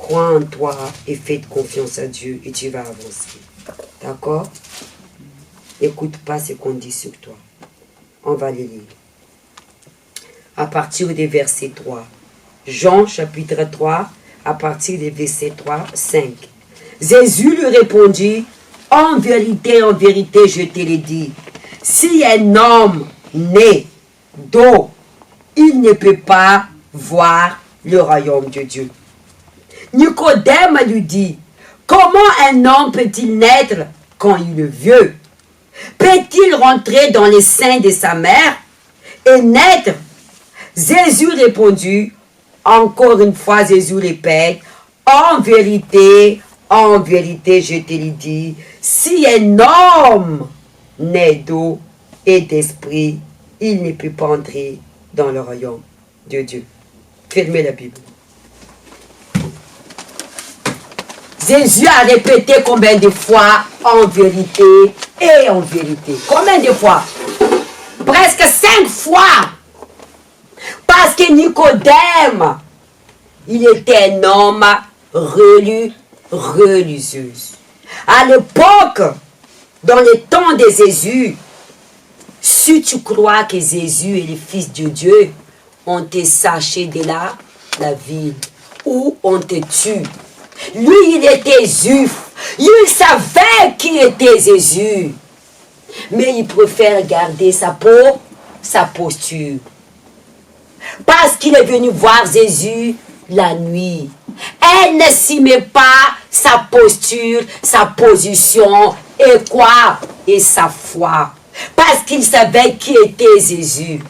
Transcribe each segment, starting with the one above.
Crois en toi et fais confiance à Dieu et tu vas avancer. D'accord? N'écoute pas ce qu'on dit sur toi. On va les lire. À partir des versets 3. Jean chapitre 3, à partir des versets 3, 5. Jésus lui répondit, en vérité, je te le dis, si un homme naît d'eau, il ne peut pas voir le royaume de Dieu. Nicodème lui dit, comment un homme peut-il naître quand il est vieux? Peut-il rentrer dans les seins de sa mère et naître? Jésus répondit, encore une fois Jésus répète, en vérité, je te le dis, si un homme naît d'eau et d'esprit, il ne peut pas entrer dans le royaume de Dieu. Fermez la Bible. Jésus a répété combien de fois en vérité et en vérité. Combien de fois? Presque 5 fois. Parce que Nicodème, il était un homme religieux. À l'époque, dans le temps de Jésus, si tu crois que Jésus est le Fils de Dieu, on te sachait de la ville ou on te tue. Lui, il était juif. Il savait qui était Jésus. Mais il préfère garder sa posture. Parce qu'il est venu voir Jésus la nuit. Elle ne s'y met pas sa posture, sa position et quoi? Et sa foi. Parce qu'il savait qui était Jésus.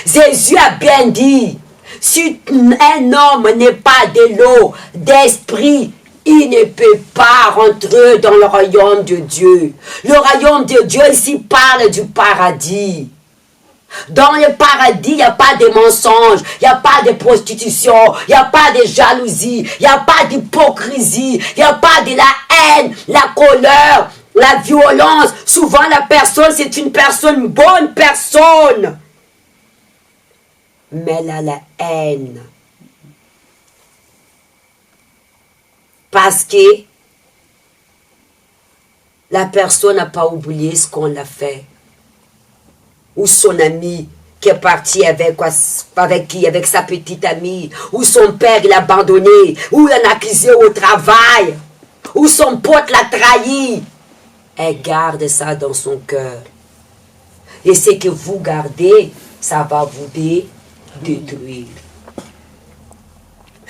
Jésus a bien dit, si un homme n'est pas de l'eau, d'esprit, il ne peut pas rentrer dans le royaume de Dieu. Le royaume de Dieu ici parle du paradis. Dans le paradis, il n'y a pas de mensonges, il n'y a pas de prostitution, il n'y a pas de jalousie, il n'y a pas d'hypocrisie, il n'y a pas de la haine, la colère, la violence. Souvent, la personne, c'est une personne, une bonne personne. Mais elle a la haine. Parce que la personne n'a pas oublié ce qu'on l'a fait. Ou son ami qui est parti avec sa petite amie. Ou son père l'a abandonné. Ou l'a accusé au travail. Ou son pote l'a trahi. Elle garde ça dans son cœur. Et ce que vous gardez, ça va vous détruire.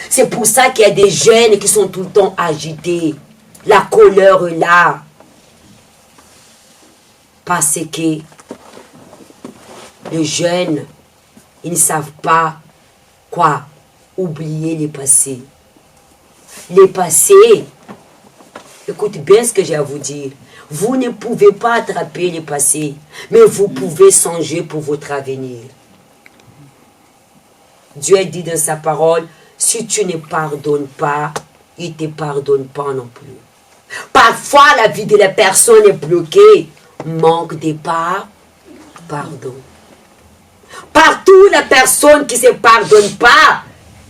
C'est pour ça qu'il y a des jeunes qui sont tout le temps agités. La colère est là. Parce que les jeunes, ils ne savent pas quoi oublier les passés. Les passés, écoutez bien ce que j'ai à vous dire. Vous ne pouvez pas attraper les passés, mais vous pouvez songer pour votre avenir. Dieu dit dans sa parole, si tu ne pardonnes pas, il ne te pardonne pas non plus. Parfois, la vie de la personne est bloquée, manque de pardon. Partout, la personne qui ne se pardonne pas,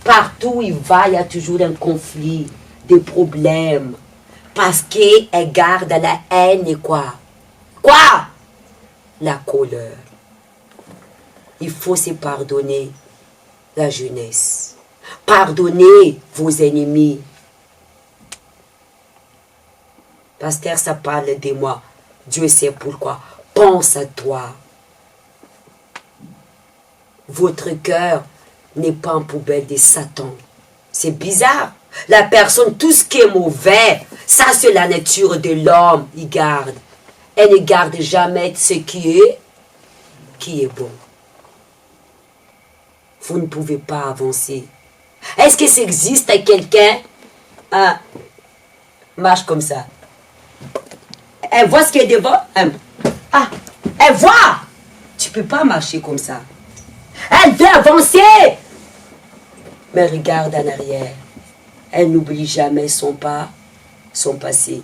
partout il va, il y a toujours un conflit, des problèmes. Parce qu'elle garde la haine et quoi? Quoi? La colère. Il faut se pardonner, la jeunesse. Pardonnez vos ennemis. Pasteur, ça parle de moi. Dieu sait pourquoi. Pense à toi. Votre cœur n'est pas en poubelle de Satan. C'est bizarre. La personne, tout ce qui est mauvais, ça c'est la nature de l'homme, il garde. Elle ne garde jamais ce qui est bon. Vous ne pouvez pas avancer. Est-ce que ça existe à quelqu'un marche comme ça? Elle voit ce qui est devant. Elle voit. Tu ne peux pas marcher comme ça. Elle veut avancer. Mais regarde en arrière. Elle n'oublie jamais son passé.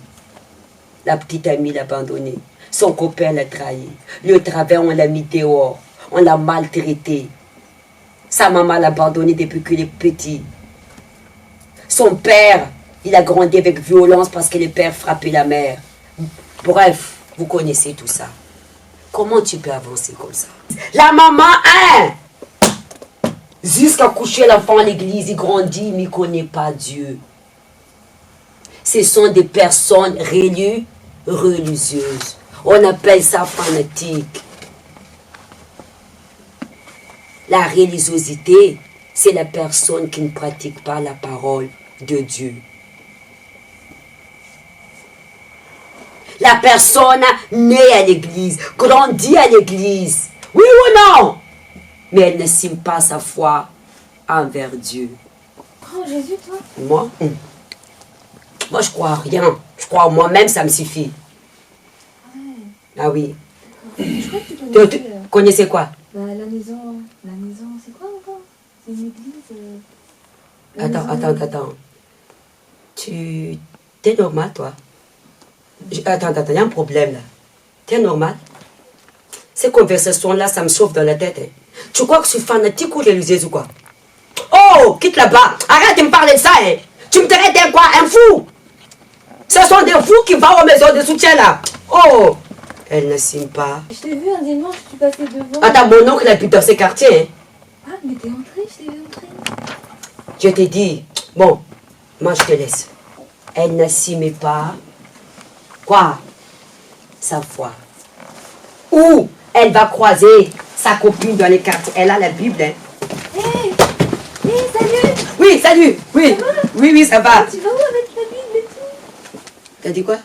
La petite amie l'a abandonné. Son copain l'a trahi. Le travail, on l'a mis dehors. On l'a maltraité. Sa maman l'a abandonné depuis qu'il est petit. Son père, il a grandi avec violence parce que le père frappait la mère. Bref, vous connaissez tout ça. Comment tu peux avancer comme ça? La maman, jusqu'à coucher l'enfant à l'église, il grandit, mais il ne connaît pas Dieu. Ce sont des personnes religieuses. On appelle ça fanatique. La religiosité, c'est la personne qui ne pratique pas la parole de Dieu. La personne née à l'église, grandit à l'église, oui ou non? Mais elle n'estime pas sa foi envers Dieu. Crois en Jésus, toi? Moi, je crois à rien. Je crois en moi-même, ça me suffit. Ouais. Ah oui. Je crois que tu Tu connaissais quoi? la maison, c'est quoi encore? C'est une église. Attends. T'es normal, toi? Attends, il y a un problème là. T'es normal? Ces conversations-là, ça me chauffe dans la tête. Hein. Tu crois que je suis fanatique ou religieuse ou quoi? Oh, quitte là-bas. Arrête de me parler de ça. Hein. Tu me traites d'un quoi? Un fou? Ce sont des fous qui vont aux maisons de soutien là. Oh, elle ne signe pas. Je t'ai vu un dimanche, tu passais devant. Attends, mon oncle habite dans ces quartiers. Hein. Ah, mais t'es entré, je t'ai vu entrer. Je t'ai dit, bon, moi je te laisse. Elle n'assumait pas, quoi? Sa foi. Ou elle va croiser sa copine dans les quartiers. Elle a la Bible. Hein. Salut! Oui, salut! Oui, Ça va? oui, ça va. Tu vas où avec la Bible et tout? T'as dit quoi?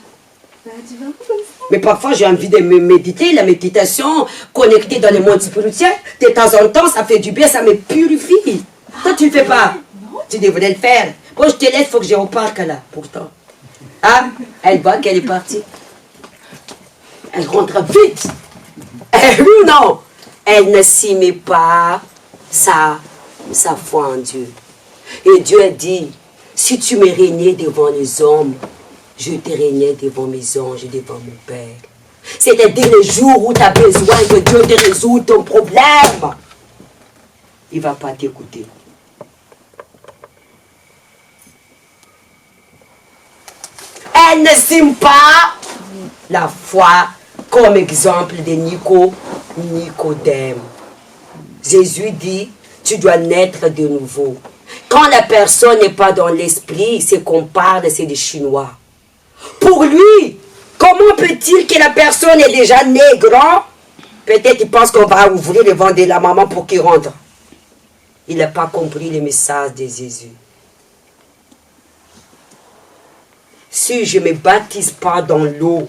Bah, tu vas où comme ça? Mais parfois j'ai envie de me méditer, la méditation, connectée dans le monde spirituel. De temps en temps, ça fait du bien, ça me purifie. Toi, tu ne le fais pas. Non. Tu devrais le faire. Bon, je te laisse, il faut que je reparte là, pourtant. Ah, elle voit qu'elle est partie. Elle rentre vite. Oui, non. Elle ne s'y met pas sa foi en Dieu. Et Dieu a dit, si tu me régnais devant les hommes, je te régnais devant mes anges et devant mon Père. C'est-à-dire le jour où tu as besoin que Dieu te résout ton problème, il ne va pas t'écouter. Elle n'estime pas la foi comme exemple de Nicodème. Jésus dit, tu dois naître de nouveau. Quand la personne n'est pas dans l'esprit, c'est qu'on parle, c'est des Chinois. Pour lui, comment peut-il que la personne est déjà née grand? Peut-être il pense qu'on va ouvrir le ventre de la maman pour qu'il rentre. Il n'a pas compris le message de Jésus. Si je ne me baptise pas dans l'eau,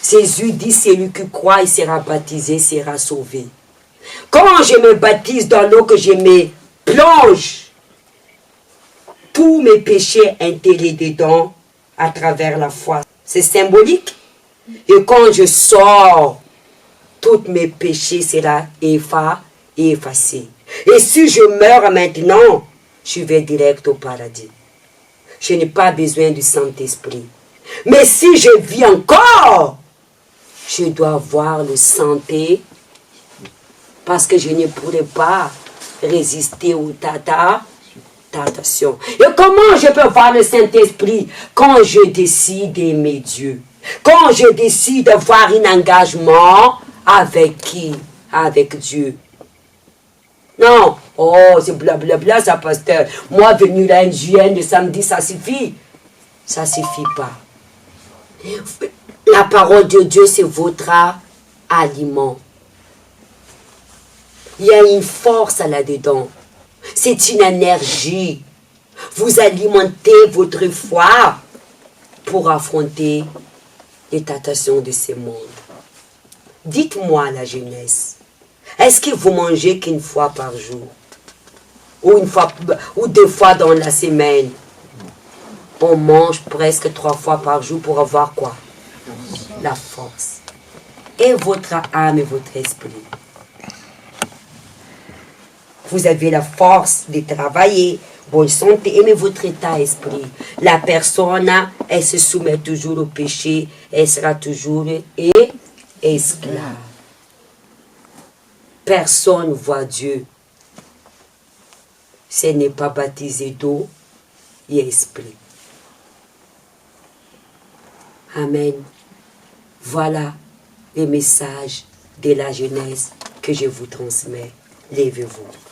Jésus dit, celui qui croit, il sera baptisé, sera sauvé. Quand je me baptise dans l'eau, que je me plonge, tous mes péchés intérêts dedans à travers la foi. C'est symbolique. Et quand je sors, tous mes péchés seront effacés. Et si je meurs maintenant, je vais direct au paradis. Je n'ai pas besoin du Saint-Esprit. Mais si je vis encore, je dois avoir le santé parce que je ne pourrai pas résister aux tentations. Et comment je peux avoir le Saint-Esprit quand je décide d'aimer Dieu? Quand je décide d'avoir un engagement avec qui? Avec Dieu. Non, oh, c'est blablabla, ça, pasteur. Moi, venu là, un juin, le samedi, ça suffit. Ça suffit pas. La parole de Dieu, c'est votre aliment. Il y a une force là-dedans. C'est une énergie. Vous alimentez votre foi pour affronter les tentations de ce monde. Dites-moi, la jeunesse, est-ce que vous mangez qu'une fois par jour? Ou 2 fois dans la semaine? On mange presque 3 fois par jour pour avoir quoi? La force. Et votre âme et votre esprit. Vous avez la force de travailler, bonne santé, mais votre état d'esprit. La personne, elle se soumet toujours au péché, elle sera toujours esclave. Personne ne voit Dieu. Ce n'est pas baptisé d'eau et esprit. Amen. Voilà les messages de la Genèse que je vous transmets. Levez-vous.